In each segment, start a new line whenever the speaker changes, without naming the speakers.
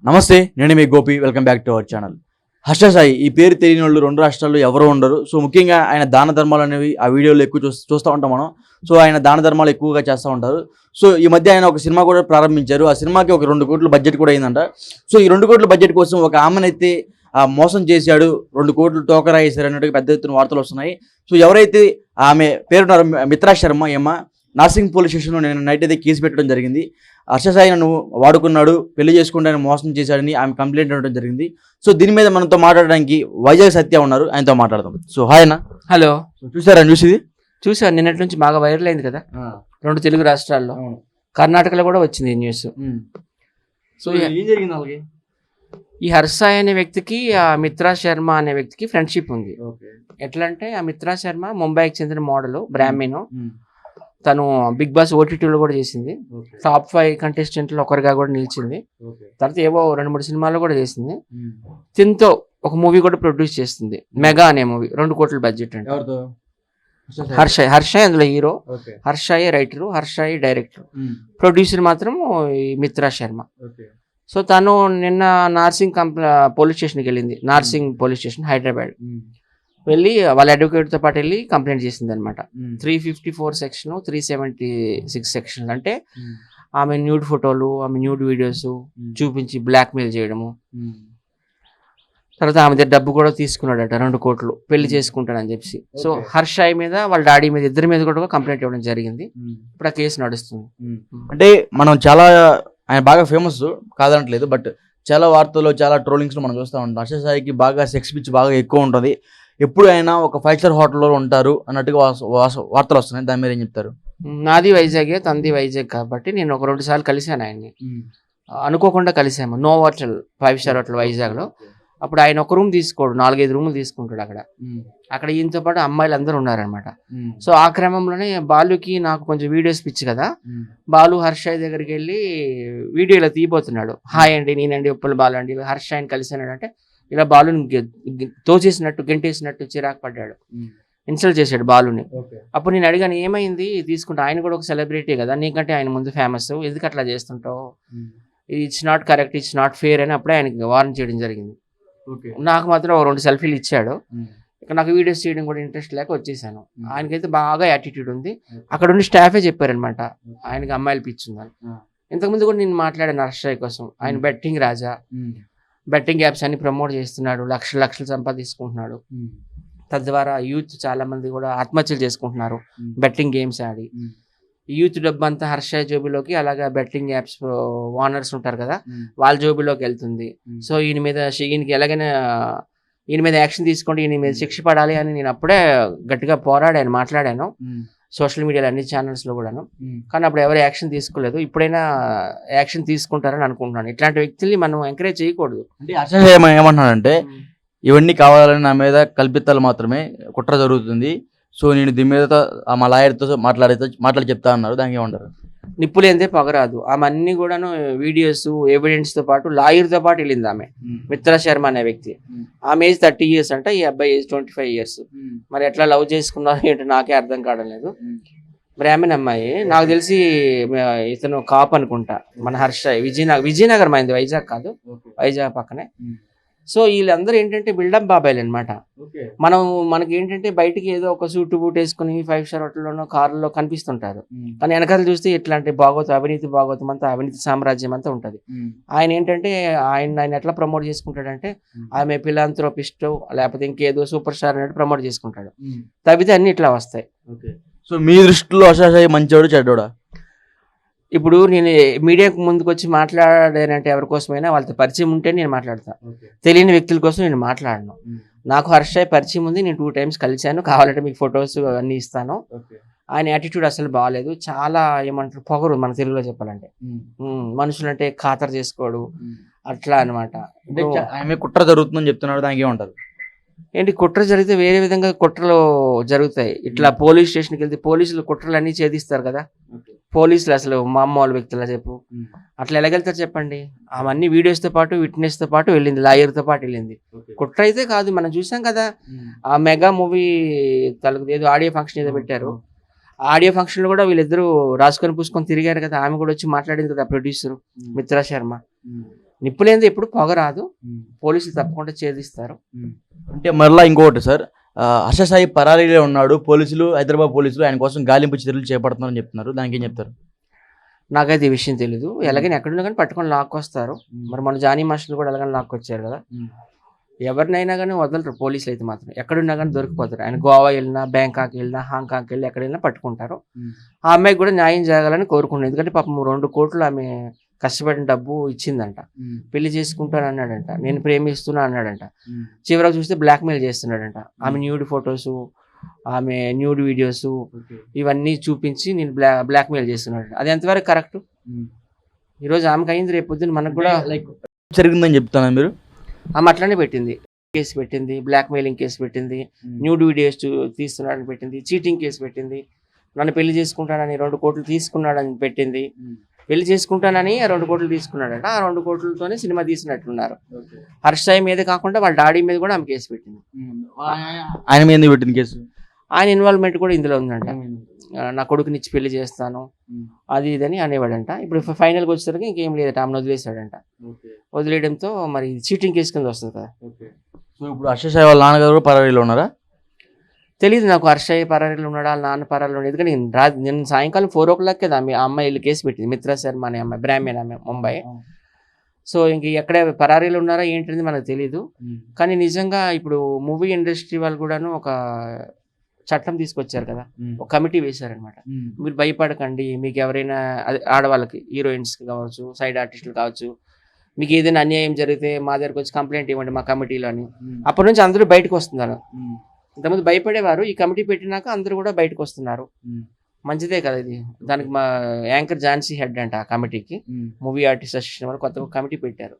నమస్తే, నేను మీ Gopi. Welcome back to our channel. Harsha Sai ఈ పేరు తెలియని వాళ్ళు రెండు రాష్ట్రాల్లో ఎవరు ఉండరు. సో ముఖ్యంగా ఆయన దాన ధర్మాలు అనేవి ఆ వీడియోలో ఎక్కువ చూస్తూ ఉంటాం మనం. సో ఆయన దాన ధర్మాలు ఎక్కువగా చేస్తూ ఉంటారు. సో ఈ మధ్య ఆయన ఒక సినిమా కూడా ప్రారంభించారు. ఆ సినిమాకి ఒక 2 కోట్ల బడ్జెట్ కూడా అయిందంట. సో ఈ 2 కోట్ల బడ్జెట్ కోసం ఒక ఆమెనైతే మోసం చేశాడు, 2 కోట్లు టోకరా వేశారు అన్నట్టుగా పెద్ద ఎత్తున వార్తలు వస్తున్నాయి. సో ఎవరైతే ఆమె పేరున్నారు మిత్రా శర్మ, నార్సింగ్ పోలీస్ స్టేషన్లో నేను నైట్ అయితే కేసు పెట్టడం జరిగింది. హర్ష సాయి నన్ను వాడుకున్నాడు, పెళ్లి చేసుకుంటే మోసం చేశాడని ఆమె కంప్లైంట్ ఇవ్వడం జరిగింది. సో దీని మీద మనతో మాట్లాడడానికి వైజాగ్ సత్య ఉన్నారు, ఆయనతో మాట్లాడదాం. సో హాయ్ అన్న.
హలో.
చూసారా న్యూస్? ఇది
చూసాను, నిన్నటి నుంచి బాగా వైరల్ అయింది కదా 2 తెలుగు రాష్ట్రాల్లో. కర్ణాటకలో కూడా వచ్చింది ఈ న్యూస్.
సో ఏం జరిగింది వాళ్ళకి?
ఈ హర్ష అనే వ్యక్తికి ఆ మిత్రా శర్మ అనే వ్యక్తికి ఫ్రెండ్షిప్ ఉంది. ఎట్లా అంటే ఆ మిత్రా శర్మ ముంబైకి చెందిన మోడల్, బ్రాహ్మణు. తను బిగ్ బాస్ ఓటీటీలో కూడా చేసింది. టాప్ 5 కంటెస్టెంట్లో ఒకరిగా కూడా నిలిచింది. తర్వాత ఏవో 2-3 సినిమాల్లో కూడా చేసింది. తింతో ఒక మూవీ కూడా ప్రొడ్యూస్ చేస్తుంది, మెగా అనే మూవీ. 2 కోట్ల బడ్జెట్ అంటే. హర్ష అందులో హీరో, హర్షాయే రైటరు, హర్షాయే డైరెక్టర్, ప్రొడ్యూసర్ మాత్రం ఈ మిత్రా శర్మ. సో తను నిన్న నార్సింగ్ పోలీస్ స్టేషన్కి వెళ్ళింది. నార్సింగ్ పోలీస్ స్టేషన్, హైదరాబాద్ వెళ్ళి వాళ్ళ అడ్వకేట్తో పాటు వెళ్ళి కంప్లైంట్ చేసింది అనమాట. 354 సెక్షన్, 376 సెక్షన్. అంటే ఆమె న్యూడ్ ఫోటోలు, ఆమె న్యూడ్ వీడియోస్ చూపించి బ్లాక్మెయిల్ చేయడము. తర్వాత ఆమె దగ్గర డబ్బు కూడా తీసుకున్నాడట, 2 కోట్లు, పెళ్లి చేసుకుంటానని చెప్పి. సో హర్షాయ్ మీద, వాళ్ళ డాడీ మీద, ఇద్దరి మీద కూడా కంప్లైంట్ ఇవ్వడం జరిగింది. ఇప్పుడు ఆ కేసు నడుస్తుంది.
అంటే మనం చాలా, ఆయన బాగా ఫేమస్ కాదనట్లేదు, బట్ చాలా వార్తల్లో, చాలా ట్రోలింగ్స్లో మనం చూస్తూ ఉంటాం. హర్ష సాయికి బాగా సెక్స్ పిచ్ బాగా ఎక్కువ ఉంటుంది. ఎప్పుడు ఆయన ఒక 5 స్టార్ హోటల్లో ఉంటారు అన్నట్టుగా వార్తలు వస్తున్నాయి. దాని మీద ఏం చెప్తారు?
నాది వైజాగే, తంది వైజాగ్ కాబట్టి నేను ఒక 2 సార్లు కలిశాను ఆయన్ని. అనుకోకుండా కలిసాము. నో హోటల్, 5 స్టార్ హోటల్ వైజాగ్లో. అప్పుడు ఆయన ఒక రూమ్ తీసుకోడు, 4-5 రూములు తీసుకుంటాడు అక్కడ ఈయనతో పాటు అమ్మాయిలు అందరూ ఉన్నారనమాట. సో ఆ క్రమంలోనే బాలుకి నాకు కొంచెం వీడియోస్ పిచ్చి కదా, బాలు హర్షాయ్ దగ్గరికి వెళ్ళి వీడియో ఇలా తీయబోతున్నాడు. హాయ్ అండి, నేనండి ఉప్పల బాలు అండి, హర్షాయ్ని కలిసాడు అంటే ఇలా బాలుని తోచేసినట్టు, గెంటేసినట్టు చిరాకు పడ్డాడు, ఇన్సల్ట్ చేశాడు బాలుని. అప్పుడు నేను అడిగాను, ఏమైంది తీసుకుంటా, ఆయన కూడా ఒక సెలబ్రిటీ కదా, నీకంటే ఆయన ముందు ఫేమస్, ఎందుకు అట్లా చేస్తుంటావు, it's not correct, it's not fair అని అప్పుడే ఆయనకి వార్న్ చేయడం జరిగింది. నాకు మాత్రం 2 సెల్ఫీలు ఇచ్చాడు. ఇక నాకు వీడియోస్ చేయడం కూడా ఇంట్రెస్ట్ లేక వచ్చేసాను. ఆయనకైతే బాగా యాటిట్యూడ్ ఉంది. అక్కడ ఉండి స్టాఫే చెప్పారనమాట ఆయనకి అమ్మాయిలు పిచ్చుందని. ఇంతకుముందు కూడా నేను మాట్లాడాను హర్షాయ్ కోసం. ఆయన బెట్టింగ్ రాజా, బెట్టింగ్ యాప్స్ అన్ని ప్రమోట్ చేస్తున్నాడు, లక్షలు సంపాదించుకుంటున్నాడు. తద్వారా యూత్ చాలా మంది కూడా ఆత్మహత్యలు చేసుకుంటున్నారు బెట్టింగ్ గేమ్స్ ఆడి. యూత్ డబ్బు అంతా హర్షాయ్ జోబిలోకి, అలాగా బెట్టింగ్ యాప్స్ ఓనర్స్ ఉంటారు కదా, వాళ్ళ జోబిలోకి వెళ్తుంది. సో ఈయనకి ఎలాగైనా ఈయన మీద యాక్షన్ తీసుకోండి, ఈయన మీద శిక్ష పడాలి అని నేను అప్పుడే గట్టిగా పోరాడాను, మాట్లాడాను సోషల్ మీడియాలో, అన్ని ఛానల్స్లో కూడాను. కానీ అప్పుడు ఎవరు యాక్షన్ తీసుకోలేదు. ఇప్పుడైనా యాక్షన్ తీసుకుంటారని అనుకుంటున్నాను. ఇట్లాంటి వ్యక్తుల్ని మనం ఎంకరేజ్ చేయకూడదు.
అంటే హర్ష ఏమంటున్నాడంటే, ఇవన్నీ కావాలని నా మీద కల్పితాలు మాత్రమే, కుట్ర జరుగుతుంది. సో నేను దీని మీద మా లాయర్తో మాట్లాడి చెప్తా అన్నారు. దానికి ఏమంటారు?
నిప్పులేందే పొగరాదు. ఆమె అన్ని కూడాను వీడియోస్, ఎవిడెన్స్ తో పాటు లాయర్తో పాటు వెళ్ళింది ఆమె. మిత్రా శర్మ అనే వ్యక్తి. ఆమె ఏజ్ 30 years అంట, ఈ అబ్బాయి ఏజ్ 25 years. మరి ఎట్లా లవ్ చేసుకున్నారు ఏంటో నాకే అర్థం కావడం లేదు. బ్రాహ్మణ్ అమ్మాయి, నాకు తెలిసి ఇతను కాప్ అనుకుంటా, మన హర్ష. విజయనగరం అయింది, వైజాగ్ కాదు, వైజాగ్ పక్కనే. సో వీళ్ళందరూ ఏంటంటే బిల్డప్ బాబాయిలు అనమాట. మనకి ఏంటంటే బయటికి ఏదో ఒక సూట్ బూట్ వేసుకుని 5 స్టార్ హోటల్లోనో కార్లలో కనిపిస్తుంటారు. కానీ వెనకాల చూస్తే ఇట్లాంటి అవినీతి భాగవతం అంతా, అవినీతి సామ్రాజ్యం అంతా ఉంటుంది. ఆయన ఏంటంటే ఆయన ఎట్లా ప్రమోట్ చేసుకుంటాడంటే, ఆమె ఫిలాంథ్రోపిస్ట్ లేకపోతే ఇంకేదో సూపర్ స్టార్ అన్నట్టు ప్రమోట్ చేసుకుంటాడు. తప్పితే అన్ని ఇట్లా వస్తాయి.
సో మీ దృష్టిలో హర్ష సాయి మంచోడు చెడ్డోడా?
ఇప్పుడు నేను మీడియాకు ముందుకు వచ్చి మాట్లాడానంటే ఎవరి కోసమైనా వాళ్ళతో పరిచయం ఉంటే నేను మాట్లాడతాను. తెలియని వ్యక్తుల కోసం నేను మాట్లాడను. నాకు హర్షాయ్ పరిచయం ఉంది, నేను 2 times కలిశాను. కావాలంటే మీకు ఫొటోస్ అన్నీ ఇస్తాను. ఆయన యాటిట్యూడ్ అసలు బాగాలేదు. చాలా ఏమంటారు, పొగరు, మన తెలుగులో చెప్పాలంటే. మనుషులంటే ఖాతరు చేసుకోడు, అట్లా అనమాట.
ఆమె కుట్ర జరుగుతుందని చెప్తున్నాడు, దానికి ఏమంటారు?
ఏంటి కుట్ర జరిగితే వేరే విధంగా కుట్రలు జరుగుతాయి. ఇట్లా పోలీస్ స్టేషన్కి వెళ్తే పోలీసులు కుట్రలు అన్నీ ఛేదిస్తారు కదా. పోలీసులు అసలు మామూలు వ్యక్తులా చెప్పు, అట్లా ఎలాగెళ్తారు చెప్పండి. అవన్నీ వీడియోస్తో పాటు, విట్నెస్తో పాటు వెళ్ళింది, లాయర్తో పాటు వెళ్ళింది. కుట్ర అయితే కాదు, మనం చూసాం కదా ఆ మెగా మూవీ తలకు ఏదో ఆడియో ఫంక్షన్ ఏదో పెట్టారు. ఆడియో ఫంక్షన్లో కూడా వీళ్ళిద్దరూ రాసుకొని పూసుకొని తిరిగారు కదా. ఆమె కూడా వచ్చి మాట్లాడింది కదా, ప్రొడ్యూసర్ మిత్రా శర్మ. నిప్పు లేనిది ఎప్పుడు పొగ రాదు, పోలీసులు తప్పకుండా ఛేదిస్తారు.
అంటే మరలా ఇంకొకటి సార్, హర్ష సాయి పరారీలో ఉన్నాడు, పోలీసులు హైదరాబాద్ పోలీసులు ఆయన కోసం గాలింపు చర్యలు చేపడుతున్నారని చెప్తున్నారు, దానికి ఏం చెప్తారు?
నాకైతే ఈ విషయం తెలీదు. ఎలాగైనా ఎక్కడున్నా కానీ పట్టుకొని లాక్కొస్తారు. మరి మన జానీ మాస్టర్లు కూడా ఎలాగైనా లాక్కొచ్చారు కదా. ఎవరినైనా కానీ వదలరు పోలీసులు అయితే మాత్రం. ఎక్కడున్నా కానీ దొరికిపోతారు. ఆయన గోవా వెళ్ళినా, బ్యాంకాక్ వెళ్ళినా, హాంకాంగ్ వెళ్ళి ఎక్కడ వెళ్ళినా పట్టుకుంటారు. ఆ అమ్మాయికి కూడా న్యాయం జరగాలని కోరుకున్నాను. ఎందుకంటే పాపం 2 కోట్లు ఆమె కష్టపడిన డబ్బు ఇచ్చిందంట. పెళ్లి చేసుకుంటాను అన్నాడంట, నేను ప్రేమిస్తున్నా అన్నాడంట. చివరికి చూస్తే బ్లాక్మెయిల్ చేస్తున్నాడంట. ఆమె న్యూడ్ ఫొటోస్, ఆమె న్యూడ్ వీడియోస్ ఇవన్నీ చూపించి నేను బ్లాక్మెయిల్ చేస్తున్నాడు. అది ఎంతవరకు కరెక్ట్? ఈరోజు ఆమెకు అయింది, రేపు పొద్దున్న మనకు కూడా
లైక్ జరిగిందని చెప్తాను. మీరు
ఆమె అట్లానే పెట్టింది, కేసు పెట్టింది, బ్లాక్మెయిలింగ్ కేసు పెట్టింది, న్యూడ్ వీడియోస్ తీస్తున్నాడని పెట్టింది, చీటింగ్ కేసు పెట్టింది, నన్ను పెళ్లి చేసుకుంటానని 2 కోట్లు తీసుకున్నాడని పెట్టింది. పెళ్లి చేసుకుంటానని 2 కోట్లు తీసుకున్నాడట. ఆ 2 కోట్లతోనే సినిమా తీసినట్లున్నారు. హర్ష సాయి మీద కాకుండా వాళ్ళ డాడీ మీద కూడా ఆమె కేసు పెట్టింది.
ఆయన మీద పెట్టింది కేసు.
ఆయన ఇన్వాల్వ్మెంట్ కూడా ఇందులో ఉందంట. నా కొడుకునిచ్చి పెళ్లి చేస్తాను అది ఇదని అనేవాడంట. ఇప్పుడు ఫైనల్కి వచ్చేసరికి ఇంకేం లేదట, ఆమెను వదిలేశాడంట. వదిలేయడంతో మరి చీటింగ్ కేసు కింద వస్తుంది కదా.
సో ఇప్పుడు హర్ష సాయి వాళ్ళ నాన్నగారు పరారీలో ఉన్నారా?
తెలియదు నాకు. హర్ష పరారీలో ఉన్నాడా, వాళ్ళ నాన్న పరారీలో ఉన్నాడు. ఎందుకంటే నేను సాయంకాలం 4 o'clock కదా ఆ అమ్మాయి వెళ్ళి కేసు పెట్టింది. మిత్రా శర్మ అనే అమ్మాయి, బ్రాహ్మణ్ ఆమె, ముంబై. సో ఇంక ఎక్కడ పరారీలో ఉన్నారా ఏంటిది మనకు తెలీదు. కానీ నిజంగా ఇప్పుడు మూవీ ఇండస్ట్రీ వాళ్ళు కూడాను ఒక చట్టం తీసుకొచ్చారు కదా, ఒక కమిటీ వేశారనమాట. మీరు భయపడకండి, మీకు ఎవరైనా ఆడవాళ్ళకి, హీరోయిన్స్ కావచ్చు, సైడ్ ఆర్టిస్టులు కావచ్చు, మీకు ఏదైనా అన్యాయం జరిగితే మా దగ్గరకు వచ్చి కంప్లైంట్ ఇవ్వండి మా కమిటీలో అని. అప్పటి నుంచి అందరూ బయటకు వస్తున్నారు. ఇంతకుముందు భయపడేవారు, ఈ కమిటీ పెట్టినాక అందరూ కూడా బయటకు వస్తున్నారు. మంచిదే కదా ఇది. దానికి మా యాంకర్ ఝాన్సీ హెడ్ అంట ఆ కమిటీకి. మూవీ ఆర్టిస్ట్ అసోసియేషన్ వాళ్ళు కొత్త కమిటీ పెట్టారు.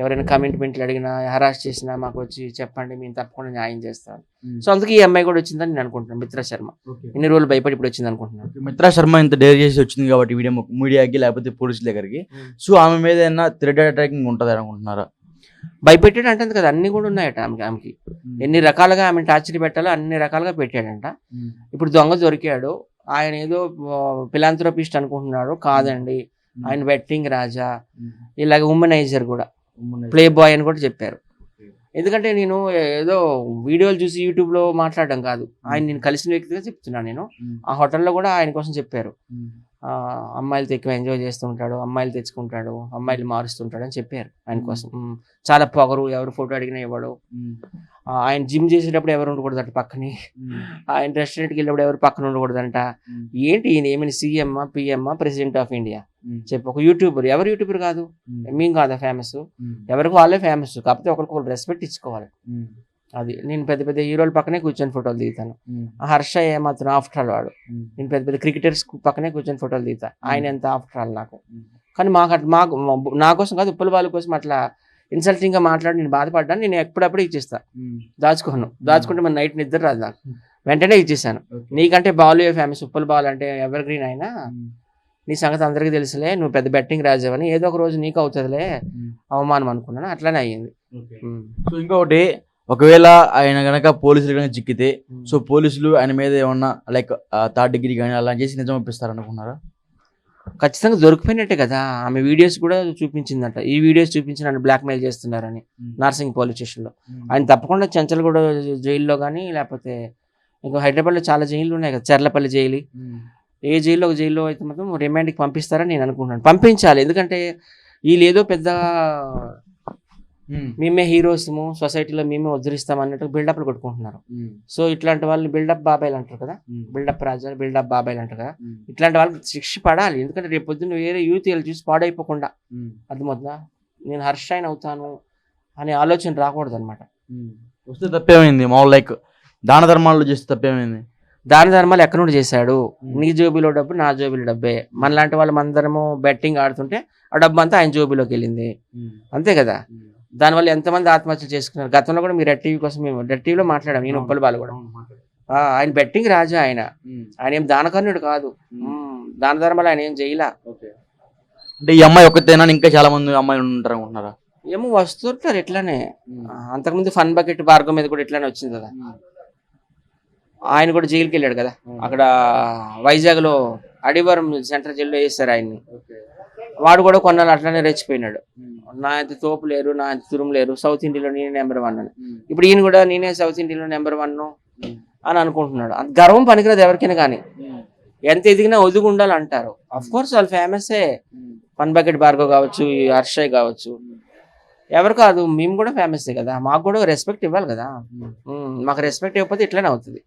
ఎవరైనా కమిట్మెంట్లు అడిగినా, హరాస్ చేసినా మాకు వచ్చి చెప్పండి, మేము తప్పకుండా న్యాయం చేస్తాం. సో అందుకే ఈ అమ్మాయి కూడా వచ్చిందని నేను అనుకుంటున్నాను. మిత్రా శర్మ ఇన్ని రోజులు భయపడి ఇప్పుడు వచ్చింది అనుకుంటున్నాను.
మిత్రా శర్మ ఇంత డేర్ చేసి వచ్చింది కాబట్టి మీడియాకి లేకపోతే పోలీసుల దగ్గరికి, సో ఆమె మీద ఏదైనా థ్రెడ్ అటాకింగ్ ఉంటుంది అనుకుంటున్నారా?
భయపెట్టాడు అంటుంది కదా, అన్ని కూడా ఉన్నాయట ఆమెకి. ఎన్ని రకాలుగా ఆమె టార్చర్ పెట్టాలో అన్ని రకాలుగా పెట్టాడంట. ఇప్పుడు దొంగ దొరికాడు, ఆయన ఏదో ఫిలాంథ్రోపిస్ట్ అనుకుంటున్నాడు. కాదండి, ఆయన బెట్టింగ్ రాజా, ఇలాగ ఉమెనైజర్ కూడా, ప్లే బాయ్ అని కూడా చెప్పారు. ఎందుకంటే నేను ఏదో వీడియోలు చూసి యూట్యూబ్లో మాట్లాడడం కాదు, ఆయన నేను కలిసిన వ్యక్తిగా చెప్తున్నాను. నేను ఆ హోటల్లో కూడా ఆయన కోసం చెప్పారు. అమ్మాయిలతో ఎక్కువ ఎంజాయ్ చేస్తుంటాడు, అమ్మాయిలు తెచ్చుకుంటాడు, అమ్మాయిలు మారుస్తుంటాడు అని చెప్పారు. ఆయన కోసం చాలా పొగరు, ఎవరు ఫోటో అడిగినా ఇవ్వడు. ఆయన జిమ్ చేసేటప్పుడు ఎవరు ఉండకూడదంట పక్కనే, ఆయన రెస్టారెంట్కి వెళ్ళినప్పుడు ఎవరు పక్కన ఉండకూడదంట. ఏంటి ఈయన ఏమైనా సీఎమ్మా, పిఎమ్మా, ప్రెసిడెంట్ ఆఫ్ ఇండియా? చెప్పి ఒక యూట్యూబర్. ఎవరు యూట్యూబర్ కాదు, మేము కాదా ఫేమస్? ఎవరికి వాళ్ళే ఫేమస్, కాకపోతే ఒకరికొకరు రెస్పెక్ట్ ఇచ్చుకోవాలి. అది నేను పెద్ద పెద్ద హీరోల పక్కనే కూర్చొని ఫోటోలు దిగుతాను. హర్ష ఏమాత్రం ఆఫ్టర్ ఆల్ వాడు. నేను పెద్ద పెద్ద క్రికెటర్స్ పక్కనే కూర్చొని ఫోటోలు దిగుతాను. ఆయన ఎంత ఆఫ్టర్ ఆల్ నాకు. కానీ మాకు నా కోసం కాదు, ఉప్పల వాళ్ళ కోసం అట్లా ఇన్సల్టింగ్ గా మాట్లాడి నేను బాధపడ్డాను. నేను ఎప్పుడప్పుడే ఇచ్చేస్తా, దాచుకుంటే మన నైట్ నిద్ర రాదు నాకు. వెంటనే ఇచ్చేసాను. నీకంటే బాలు ఫేమస్, ఉప్పల బాల్ అంటే ఎవర్ గ్రీన్ అయినా, నీ సంగతి అందరికీ తెలుసులే, నువ్వు పెద్ద బెట్టింగ్ రాజావని, ఏదో ఒక రోజు నీకు అవుతుందిలే అవమానం అనుకున్నాను. అట్లానే అయ్యింది.
సో ఇంకొకటి, ఒకవేళ ఆయన గనక పోలీసులు కనుక చిక్కితే, సో పోలీసులు ఆయన మీద ఏమన్నా లైక్ 3rd degree కానీ అలా చేసి నిజం ఒప్పిస్తారు అనుకున్నారా?
ఖచ్చితంగా దొరికిపోయినట్టే కదా. ఆమె వీడియోస్ కూడా చూపించిందంట. ఈ వీడియోస్ చూపించి నన్ను బ్లాక్మెయిల్ చేస్తున్నారని నార్సింగ్ పోలీస్ స్టేషన్లో. ఆయన తప్పకుండా చెంచల్గూడ జైల్లో కానీ, లేకపోతే ఇంకా హైదరాబాద్లో చాలా జైళ్ళు ఉన్నాయి కదా, చర్లపల్లి జైలు, ఏ జైల్లో ఒక జైల్లో అయితే మాత్రం రిమాండ్కి పంపిస్తారని నేను అనుకుంటున్నాను. పంపించాలి. ఎందుకంటే వీళ్ళు ఏదో పెద్ద మేమే హీరోస్ము, సొసైటీలో మేమే ఉద్ధరిస్తాం అన్నట్టు బిల్డప్లు కొట్టుకుంటున్నారు. సో ఇట్లాంటి వాళ్ళని బిల్డప్ బాబాయిలు అంటారు కదా, బిల్డప్ రాజాలు, బిల్డప్ బాబాయిలు అంటారు కదా. ఇట్లాంటి వాళ్ళకి శిక్ష పడాలి. ఎందుకంటే రేపు పొద్దున్న వేరే యూత్ వీళ్ళు చూసి పాడైపోకుండా, అర్థమవుతుందా, నేను హర్షాయిన్ అవుతాను అనే ఆలోచన రాకూడదు అనమాట.
వస్తే తప్పేమైంది? మామూలు లైక్ దాన ధర్మాలు చేస్తే తప్పేమైంది?
దాన ధర్మాలు ఎక్కడి నుండి చేశాడు? నీ జోబీలో డబ్బు, నా జోబీలో డబ్బే. మనలాంటి వాళ్ళు అందరము బెట్టింగ్ ఆడుతుంటే ఆ డబ్బు అంతా ఆయన జోబీలోకి వెళ్ళింది, అంతే కదా. దానివల్ల ఎంతమంది ఆత్మహత్యలు చేసుకున్నారు. గతంలో కూడా మీరు రెడ్ టీవీ కోసం, మేము రెడ్ టీవీలో మాట్లాడాం, నేను ఉప్పల బాలు కూడా. ఆయన బెట్టింగ్ రాజా, ఆయన ఏం దానకర్ణుడు కాదు, దాన ధర్మాలు ఆయన ఏం చేయలా.
అంటే ఈ అమ్మాయి ఒక్కతేనా, ఇంకా చాలా మంది అమ్మాయిలు ఉంటారు అనుకుంటున్నారా?
ఏమో వస్తుంటారు ఇట్లానే. అంతకుముందు ఫన్ బకెట్ భార్గవ్ మీద కూడా ఇట్లానే వచ్చింది కదా. ఆయన కూడా జైలుకి వెళ్ళాడు కదా, అక్కడ వైజాగ్లో అడివరం సెంట్రల్ జైల్లో వేస్తారు ఆయన్ని. వాడు కూడా కొన్నాళ్ళు అట్లానే రెచ్చిపోయినాడు. నా అంత తోపు లేరు, నా అంత తురుము లేరు, సౌత్ ఇండియాలో నేనే నెంబర్ 1 అని. ఇప్పుడు ఈయన కూడా నేనే సౌత్ ఇండియాలో నెంబర్ 1 అని అనుకుంటున్నాడు. అంత గర్వం పనికిరాదు ఎవరికైనా కానీ. ఎంత ఎదిగినా ఒదిగి ఉండాలి అంటారు. అఫ్ కోర్స్ వాళ్ళు ఫేమసే, పన్ బకెట్ భార్గవ్ కావచ్చు, ఈ హర్షయ్ కావచ్చు, ఎవరు కాదు, మేము కూడా ఫేమసే కదా, మాకు కూడా రెస్పెక్ట్ ఇవ్వాలి కదా. మాకు రెస్పెక్ట్ ఇవ్వకపోతే ఇట్లనే అవుతుంది.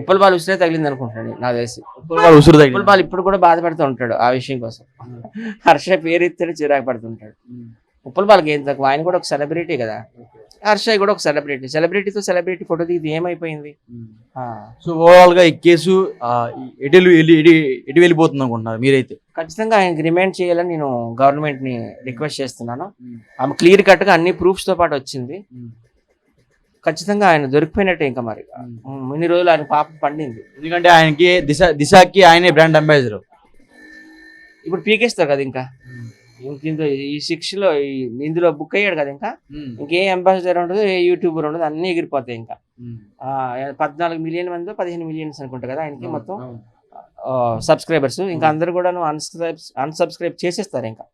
ఉప్పల్ బాల్ ఉసిరే తగిలింది అనుకుంటున్నాను నాకు తెలిసి. ఉప్పల్ బాల్ ఇప్పుడు కూడా బాధపడుతూ ఉంటాడు ఆ విషయం కోసం. హర్షయ్ పేరు ఎత్తే చిరాకు పడుతుంటాడు. ఉప్పల్ బాల్కి ఏం తక్కువ, ఆయన కూడా ఒక సెలబ్రిటీ కదా. హర్షయ్ కూడా ఒక సెలబ్రిటీతో సెలబ్రిటీ ఫోటో దిగితే ఏమైపోయింది.
సో ఓవరాల్ గా ఈ కేసు ఎటు వెళ్ళిపోతుంది అనుకుంటున్నారు మీరైతే?
ఖచ్చితంగా ఆయనకి రిమైండ్ చేయాలని నేను గవర్నమెంట్ ని రిక్వెస్ట్ చేస్తున్నాను. ఆమె క్లియర్ కట్ గా అన్ని ప్రూఫ్స్ తో పాటు వచ్చింది. ఖచ్చితంగా ఆయన దొరికిపోయినట్టే. ఇంకా మరి ఇన్ని రోజులు ఆయన పాపం పండింది.
ఎందుకంటే ఆయనకి దిశకి ఆయనే బ్రాండ్ అంబాసిడర్.
ఇప్పుడు పీకేస్తారు కదా ఇంకా ఈ 6 లో ఇందులో బుక్ అయ్యాడు కదా. ఇంకా ఇంకే అంబాసిడర్ ఉండదు, ఏ యూట్యూబర్ ఉండదు, అన్ని ఎగిరిపోతాయి. ఇంకా 14 మిలియన్ మంది 15 మిలియన్స్ అనుకుంటా కదా ఆయనకి మొత్తం సబ్స్క్రైబర్స్. ఇంకా అందరు కూడా అన్సబ్స్క్రైబ్ చేసేస్తారు. ఇంకా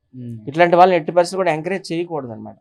ఇట్లాంటి వాళ్ళని ఎట్టి పరిస్థితులు కూడా ఎంకరేజ్ చేయకూడదు అనమాట.